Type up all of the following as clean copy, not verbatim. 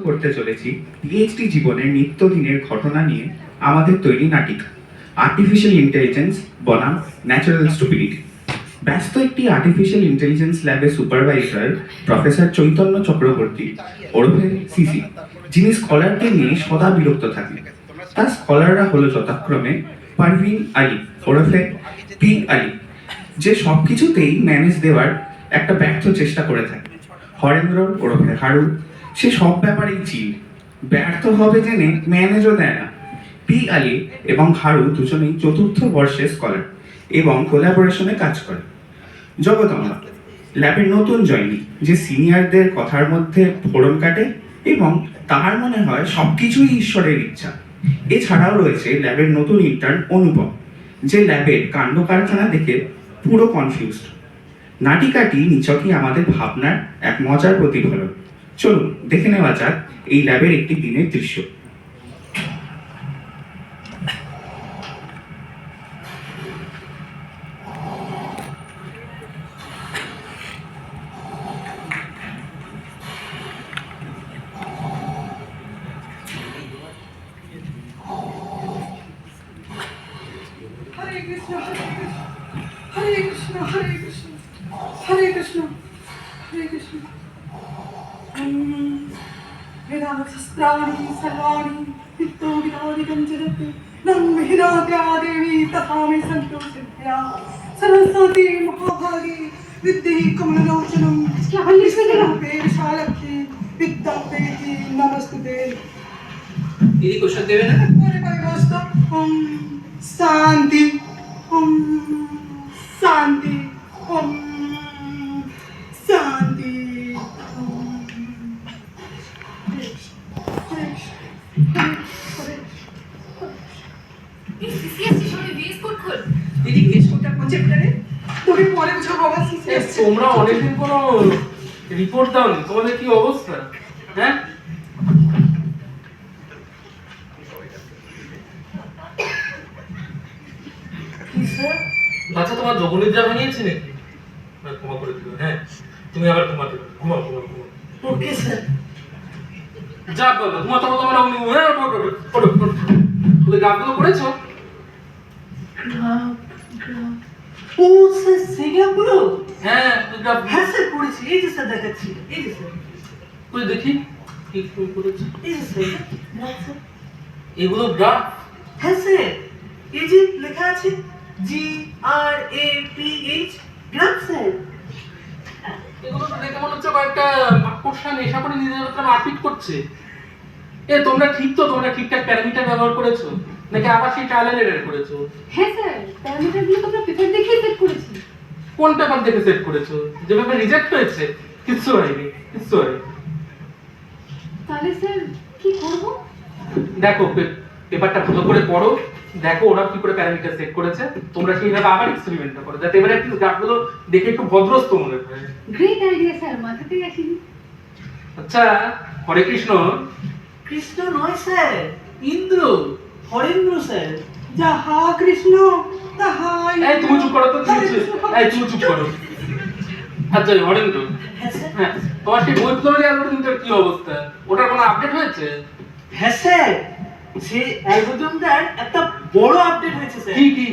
করতে চলেছি পিএইচডি জীবনের নিত্যদিনের ঘটনা নিয়ে আমাদের তৈরি নাটিকা আর্টিফিশিয়াল ইন্টেলিজেন্স বনাম ন্যাচারাল স্টুপিডিটি। ব্যস্ত একটি আর্টিফিশিয়াল ইন্টেলিজেন্স ল্যাবের সুপারভাইজার প্রফেসর চৈতন্য চক্রবর্তী ওরফে সিসি, যিনি স্কলারকে নিয়ে সদা বিরক্ত থাকেন। তার স্কলাররা হলো যথাক্রমে পারভিন আলী ওরফে পি আলী, যে সবকিছুতেই ম্যানেজ দেওয়ার একটা ব্যর্থ চেষ্টা করে থাকে। হরেন্দ্র ওরফে হারু, সে সব ব্যাপারেই চিল, ব্যর্থ হবে জেনে ম্যানেজও দেয় না। পি আলী এবং হারু দুজনেই চতুর্থ বর্ষের স্কলার এবং কোলাবোরেশনে কাজ করে। জগদম্বা ল্যাবের নতুন জয়নি, যে সিনিয়রদের কথার মধ্যে ফোড়ন কাটে এবং তার মনে হয় সবকিছুই ঈশ্বরের ইচ্ছা। এছাড়াও রয়েছে ল্যাবের নতুন ইন্টার্ন অনুপম, যে ল্যাবের কাণ্ড কারখানা দেখে পুরো কনফিউজড। নাটিকাটি নিছকই আমাদের ভাবনার এক মজার প্রতিফলন। চলুন দেখে নেওয়া যাক এই ল্যাবের একটি দিনের দৃশ্য। Hare Krishna, Hare Krishna, Hare Krishna, Hare Krishna, Hare Krishna. Vedanasastrani sarvani vitto vidadikam jadati nam vihdadya devi tathami santo siddhya saraswati mahabhagi vidhi kamalalocanam namaste vishalakhi vidyapeti namastute. দিদি কোষক দেবে না? Hare Krishna. शांति ओम शांति ओम शांति ओम এই CCS স্টেশনে VS code খোল। দিদি case কোডটা কোন চ্যাপ্টারে? তোকে পরে বুঝো বাবা সিসিএস। তোমরা অনেকদিন কোনো রিপোর্ট দাওনি, তোমাদের কি অবস্থা? হ্যাঁ, বাচ্চা তোমার যোগনিদ্রা ভাঙিয়েছে নাকি? ক্ষমা করে দিও। হ্যাঁ, তুমি আবার ঘুমাতে ঘুমাও ঘুমাও ঘুমাও। Okay sir. যা বাবা ঘুমাতে হবে তোমার। হ্যাঁ, ওঠো তুমি গাছগুলো করেছো? ও স্যার সেগুলো? হ্যাঁ, তুমি গাছ হ্যাঁ স্যার করেছি, এই যে স্যার দেখাচ্ছি, এই যে স্যার, তুই দেখি কি তুমি করেছো। এই যে স্যার, না স্যার, এগুলো গ্রাফ? হ্যাঁ স্যার, এই যে লেখা আছে GRAPH গ্রাফ স্যার। এগুলো তো দেখে মনে হচ্ছে কয়েকটা মাকড়সা নেশা করে নিজেদের ভেতরে মারপিট করছে। তোমরা ঠিক তো? তোমরা ঠিকঠাক প্যারামিটার ব্যবহার করেছো নাকি আবার সেই ট্রায়াল এন্ড এরর করেছো? হ্যাঁ স্যার, প্যারামিটারগুলো তো আমরা পেপার দেখেই সেট করেছি। কোন পেপার দেখে সেট করেছো? যে পেপার রিজেক্ট হয়েছে? কিচ্ছু হয়নি, কিচ্ছু হয়নি। তাহলে স্যার কি করব? দেখো পেপারটা ভালো করে পড়ো, দেখো ওরা কি করে প্যারামিটার সেট করেছে, তোমরা সেইভাবে আবার এক্সপেরিমেন্টটা করো, যাতে এবারে একটু গ্রাফগুলো দেখে একটু ভদ্রস্থ মনে হয়। গ্রেট আইডিয়া স্যার, মাথাতেই আসেনি। আচ্ছা, হরে কৃষ্ণ। কৃষ্ণ নয় স্যার, ইন্দ্র, হরেন্দ্র স্যার। যাহা কৃষ্ণ তাহা এই তুমি চুপ করো তো, এই তুমি চুপ করো। আচ্ছা হরেন্দ্র, হ্যাঁ স্যার। হ্যাঁ, তোমার সেই বৈপ্লবী অ্যালগরিদমটার কি অবস্থা? ওটার কোনো আপডেট হয়েছে? হ্যাঁ স্যার, সেই অ্যালগরিদমটার একটা বড় আপডেট হয়েছে স্যার। কি কি?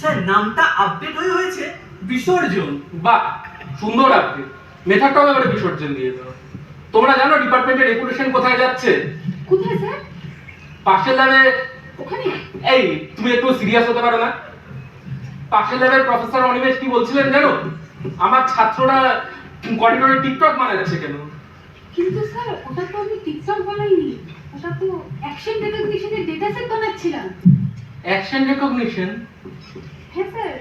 স্যার নামটা আপডেট হয়েছে বিসর্জন। বাহ, সুন্দর আপডেট। মেথডটাও এবারে বিসর্জন দিয়ে দাও। তোমরা জানো ডিপার্টমেন্টের রেপুটেশন কোথায় যাচ্ছে? কোথায় স্যার? পাশের ল্যাবে। ওখানে? এই তুমি একটু সিরিয়াস হতে পারো না? পাশের ল্যাবের প্রফেসর অনিমেষ কি বলছিলেন জানো? আমার ছাত্ররা করিডোরে টিকটক বানাচ্ছে কেন? কিন্তু স্যার ওটা তো আমি টিকটক বানাইনি, ওটা তো অ্যাকশন রেকগনিশনের ডেটা সেট বানাচ্ছিলাম। Action recognition? হ্যাঁ স্যার,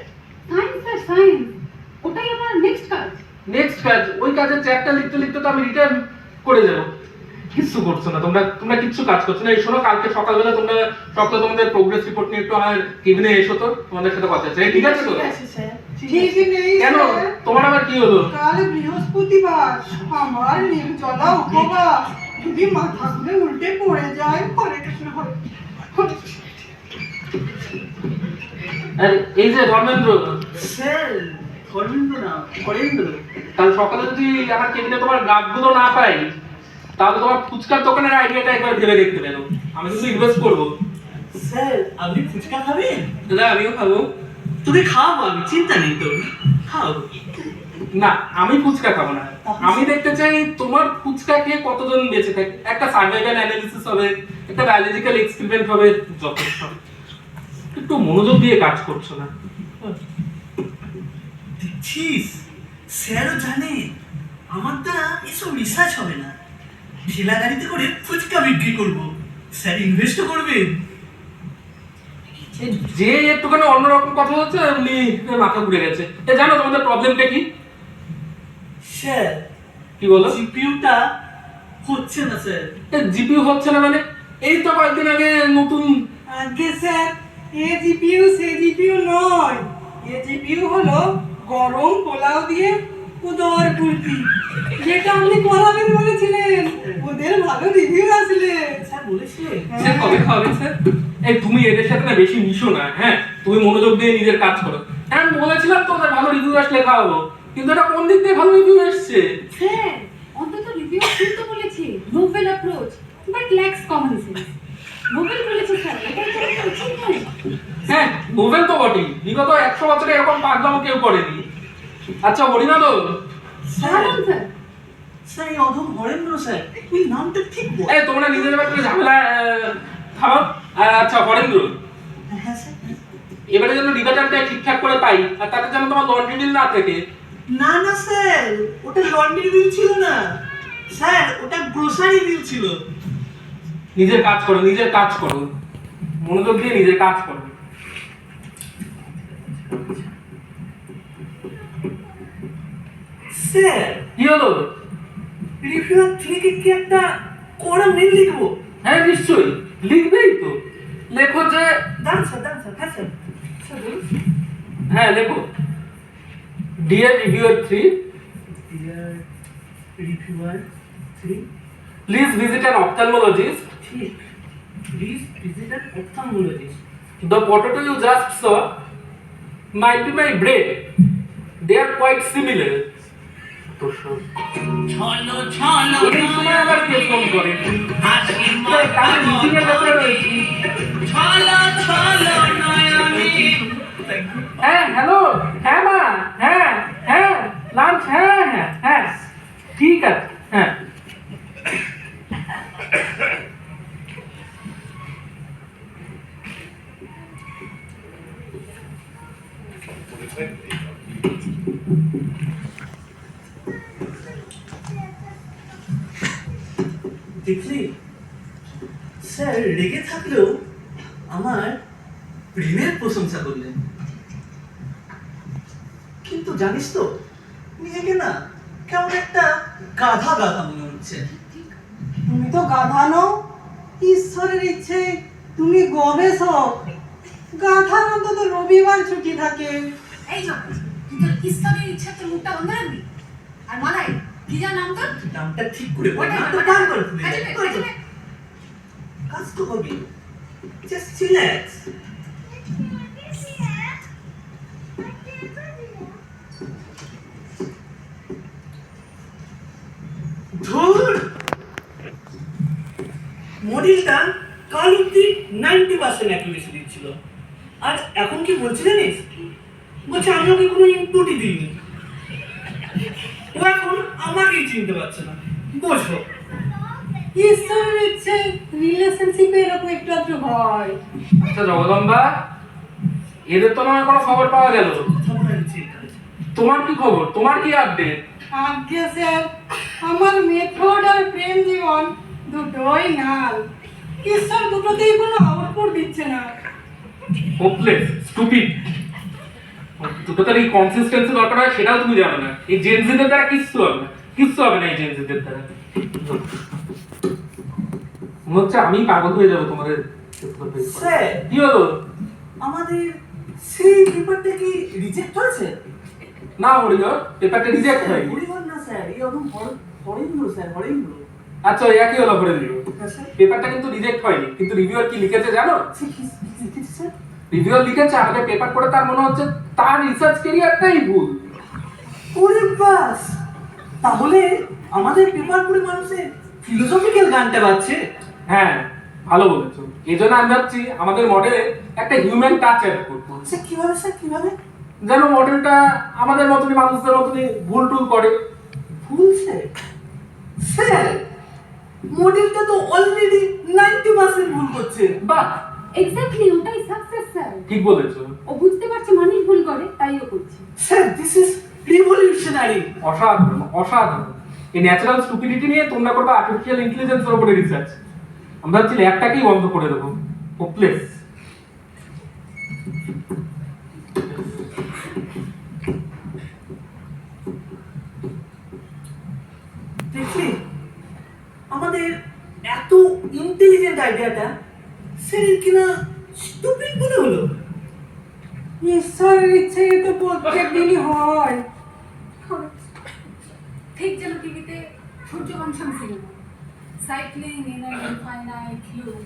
সায়েন্স স্যার, সায়েন্স। ওটাই আমার নেক্সট কাজ। নেক্সট কাজ? ওই কাজের চ্যাপ্টার লিখতে লিখতে তো আমি রিটার্ন করে যাব। কিচ্ছু করছো না তোমরা, তোমরা কিচ্ছু কাজ করছো না। এই শোনো, কালকে সকালবেলা তোমরা সকালে তোমাদের প্রোগ্রেস রিপোর্ট নিয়ে একটু আমার কেবিনে এসো তো, তোমাদের সাথে কথা আছে। ঠিক আছে তো? ঠিক আছে স্যার। ঠিক নেই কেন? স্যার। তোমার আবার কি হলো? কাল বৃহস্পতিবার, আমার নির্জলা উপবাস, যদি মাথা ঘুরে উল্টে পড়ে যায়। হরে কৃষ্ণ, হরে কৃষ্ণ। আর এই যে ধর্মেন্দ্র, স্যার ধর্মেন্দ্র না, হরেন্দ্র। কাল সকালে যদি আমার কেবিনে তোমার গ্রাফগুলো না পাই, তাহলে তোমার ফুচকার দোকানের আইডিয়াটা একবার ভেবে দেখতে পেলো, আমি কিন্তু ইনভেস্ট করবো। স্যার আপনি ফুচকা খাবেন? দাদা আমিও খাবো। তুমি খাওয়াবো, আমি চিন্তা নেই তো, খাও। না আমি ফুচকা খাবো না, আমি দেখতে চাই তোমার ফুচকা খেয়ে কতজন বেঁচে থাকে। একটা সার্ভাইভাল অ্যানালিসিস হবে, একটা বায়োলজিক্যাল এক্সপেরিমেন্ট হবে, যথেষ্ট। একটু মনোযোগ দিয়ে কাজ করছো না। দেখছিস, স্যারও জানে আমার দ্বারা এসব রিসার্চ হবে না। ঠেলা গাড়িতে করে ফুচকা বিক্রি করব, স্যার ইনভেস্টও করবেন। যে একটুখানি অন্যরকম কথা হচ্ছে এমনি মাথা ঘুরে গেছে। জানো তোমাদের প্রবলেমটা কি? স্যার কি বলো? জিপিইউটা হচ্ছে না স্যার। জিপিইউ হচ্ছে না মানে? এই তো কয়েকদিন আগে নতুন। আগে স্যার, এ জিপিইউ সে জিপিইউ নয়, এ জিপিইউ হলো গরম পোলাও দিয়ে উদর কুলফি, যেটা আপনি করাবেন বলেছিলেন, ওদের ভালো রিভিউ আসলে। স্যার বলেছিলেন? স্যার কবে খাওয়াবেন স্যার? এই তুমি এদের সাথে না বেশি মিশো না, হ্যাঁ? তুমি মনোযোগ দিয়ে নিজের কাজ করো। হ্যাঁ আমি বলেছিলাম তো ওদের ভালো রিভিউ আসলে খাওয়াবো, কিন্তু এটা কোন দিক দিয়ে ভালো রিভিউ এসছে? স্যার অন্তত রিভিউ শুনতে বলেছে, novel approach but lakhs common sense. Novel বলেছে স্যার, এটা তো উচিত নয়। হ্যাঁ নোভেল তো বটেই, বিগত 100 বছরে এরকম পাগলামো কেউ করেনি। আচ্ছা হরিনাথ, স্যার বলুন স্যার। স্যার এই অধম হরেন্দ্র স্যার, ওই নামটা ঠিক বল। এই তোমরা নিজেদের ব্যাপারে ঝামেলা থামাও। আচ্ছা হরেন্দ্র, হ্যাঁ স্যার। এবারে যেন রিগার্ডারটা ঠিকঠাক করে পাই, আর তাতে যেন তোমার লন্ড্রি বিল না থাকে। না না স্যার, ওটা লন্ড্রি বিল ছিল না স্যার, ওটা গ্রোসারি বিল ছিল। নিজের কাজ করো, নিজের কাজ করো, মনোযোগ দিয়ে নিজের কাজ করো। স্যার কি হলো? রিভিউয়ার থেকে কি একটা কড়া মেল লিখবো? হ্যাঁ নিশ্চয়ই লিখবেই তো। লেখো যে, দাঁড়ান স্যার, দাঁড়ান স্যার। হ্যাঁ স্যার, স্যার বলুন। হ্যাঁ লেখো, dear reviewer 3, dear reviewer 3, please visit an ophthalmologist. ঠিক, please visit an ophthalmologist. The potato you just saw might be my brain. They are quite similar. চলো চলো এই সময় আবার কে ফোন করে? তাহলে মিটিং এর ব্যাপারে রয়েছি। চলো চলো নয়নি। হ্যাঁ হ্যালো, হ্যাঁ মা, হ্যাঁ হ্যাঁ লাঞ্চ, হ্যাঁ হ্যাঁ হ্যাঁ ঠিক আছে, হ্যাঁ। দেখলি স্যার রেগে থাকলেও আমার প্রেমের প্রশংসা করলেন, কিন্তু জানিস তো নিজেকে না কেমন একটা গাধা গাধা মনে হচ্ছে। তুমি তো গাধা নও, ঈশ্বরের ইচ্ছে তুমি গবেষক। গাধার অন্তত রবিবার ছুটি থাকে। এই যখন তুই তোর ইসলামের ইচ্ছা তোর মুখটা বন্ধ রাখবি। আর মালাই কি যা নাম তোর? নামটা ঠিক করে বল, ওটা- নামটা ওটা- বার করে ফেলে কাজে দে। নে, কাজে নে। কাজ তো হবে, জাস্ট রিল্যাক্স। ধুর, মডেলটা কাল অব্দি 90% অ্যাকুরেসি দিচ্ছিল, আর এখন কি বলছে জানিস? বলছে আমি ওকে কোনো ইনপুটই দিইনি। ও এখন আমাকেই চিনতে পারছে না, বোঝো। ঈশ্বরের ইচ্ছে রিলেশনশিপে এরকম একটু আধটু হয়। আচ্ছা জগদম্বা, এদের তো নয় কোনো খবর পাওয়া গেল। কথা বলার চিন্তা আছে। তোমার কি খবর? তোমার কি আপডেট? আজ্ঞে স্যার, আমার মেথড আর প্রেম জীবন দুটোই নাল। ঈশ্বর দুটোতেই কোনো আউটপুট দিচ্ছে না। Hopeless, stupid. দুটোতে এই কনসিস্টেন্সি দরকার হয় সেটাও তুমি জানো না। এই জেনজিদের দ্বারা কিচ্ছু হবে না, কিচ্ছু হবে না এই জেনজিদের দ্বারা। মনে হচ্ছে আমি পাগল হয়ে যাবো তোমাদের। স্যার কি হলো? আমাদের সেই পেপারটা কি রিজেক্ট হয়েছে? না হরিহর, পেপারটা রিজেক্ট হয়নি। হরিহর না স্যার, এই রকম হরেন্দ্র স্যার, হরেন্দ্র। আচ্ছা ওই একই হলো করে দিল। হ্যাঁ স্যার। পেপারটা কিন্তু রিজেক্ট হয়নি, কিন্তু রিভিউয়ার কি লিখেছে জানো? সে কি লিখেছে স্যার? রিভিউয়ার লিখেছে আমাদের পেপার পড়ে তার মনে হচ্ছে তার রিসার্চ ক্যারিয়ারটাই ভুল। ওরে বাস, তাহলে আমাদের পেপার পড়ে মানুষের ফিলোসফিক্যাল গানটা বাজছে। হ্যাঁ, ভালো বলেছো। এই জন্য আমি ভাবছি আমাদের মডেলে একটা হিউম্যান টাচ অ্যাড করবো। স্যার কিভাবে, স্যার কিভাবে? যেন মডেলটা আমাদের মতনই, মানুষদের মতনই ভুল টুল করে। ভুল স্যার? স্যার মডেলটা তো অলরেডি 90% ভুল করছে। বাহ, এক্স্যাক্টলি, ওটাই সাকসেস স্যার। ঠিক বলেছো। ও বুঝতে পারছে মানুষ ভুল করে, তাই ও করছে। Sir this is revolutionary. অসাধারণ, অসাধারণ। এই ন্যাচারাল স্টুপিডিটি নিয়ে তোমরা করবে আর্টিফিশিয়াল ইন্টেলিজেন্সের উপরে রিসার্চ। আমরা ভাবছি ল্যাবটাকেই বন্ধ করে দেবো। হোপলেস। দেখলি আমাদের এত ইন্টেলিজেন্ট আইডিয়াটা স্যার কিনা স্টুপিড মনে হলো। ঈশ্বরের ইচ্ছে এ তো প্রত্যেক দিনই হয়। ঠিক যেন টিভিতে Sooryavansham cinema, cycling in a infinite loop.